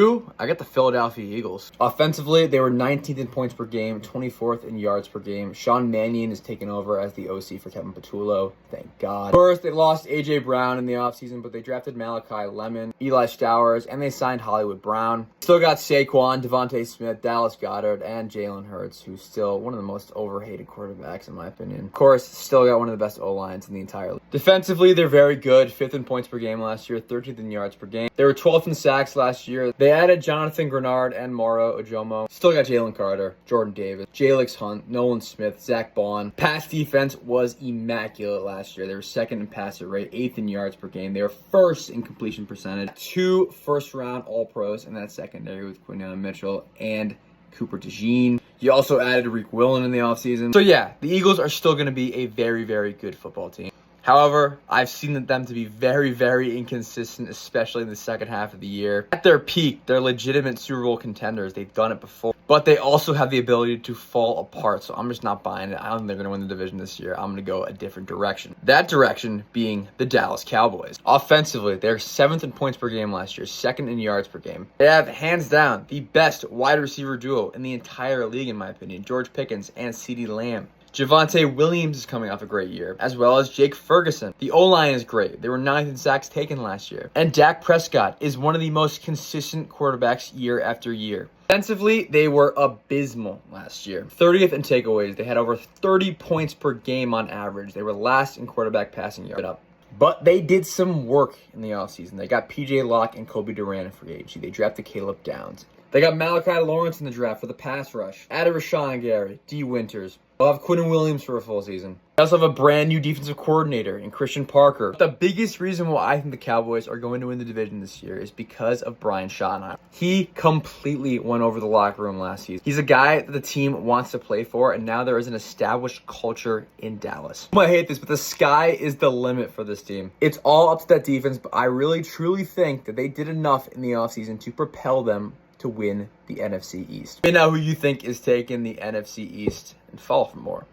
Two, I got the Philadelphia Eagles. Offensively, they were 19th in points per game, 24th in yards per game. Sean Mannion is taking over as the OC for Kevin Patullo. Thank God. First, they lost A.J. Brown in the offseason, but they drafted Malachi Lemon, Eli Stowers, and they signed Hollywood Brown. Still got Saquon, Devontae Smith, Dallas Goedert, and Jalen Hurts, who's still one of the most overhated quarterbacks in my opinion. Of course, still got one of the best O-lines in the entire league. Defensively, they're very good. 5th in points per game last year, 13th in yards per game. They were 12th in sacks last year. They added Jonathan Grenard and Moro Ojomo. Still got Jalen Carter, Jordan Davis, Jalix Hunt, Nolan Smith, Zach Bond. Pass defense was immaculate last year. They were 2nd in passer rate, 8th in yards per game. They were 1st in completion percentage. 2 first-round All-Pros in that secondary with Quinyon Mitchell and Cooper DeJean. You also added Rick Willen in the offseason. So yeah, the Eagles are still going to be a very, very good football team. However, I've seen them to be very, very inconsistent, especially in the second half of the year. At their peak, they're legitimate Super Bowl contenders. They've done it before. But they also have the ability to fall apart, so I'm just not buying it. I don't think they're going to win the division this year. I'm going to go a different direction. That direction being the Dallas Cowboys. Offensively, they're 7th in points per game last year, 2nd in yards per game. They have, hands down, the best wide receiver duo in the entire league, in my opinion. George Pickens and CeeDee Lamb. Javonte Williams is coming off a great year, as well as Jake Ferguson. The O-line is great. They were 9th in sacks taken last year. And Dak Prescott is one of the most consistent quarterbacks year after year. Defensively, they were abysmal last year. 30th in takeaways. They had over 30 points per game on average. They were last in quarterback passing yards. But they did some work in the offseason. They got P.J. Locke and Kobe Durant in free agency. They drafted Caleb Downs. They got Malachi Lawrence in the draft for the pass rush. Added Rashawn Gary, D. Winters. They'll have Quinton Williams for a full season. They also have a brand new defensive coordinator in Christian Parker. The biggest reason why I think the Cowboys are going to win the division this year is because of Brian Schottenheimer. He completely won over the locker room last season. He's a guy that the team wants to play for, and now there is an established culture in Dallas. I hate this, but the sky is the limit for this team. It's all up to that defense, but I really, truly think that they did enough in the offseason to propel them to win the NFC East. Let me know who you think is taking the NFC East and follow for more.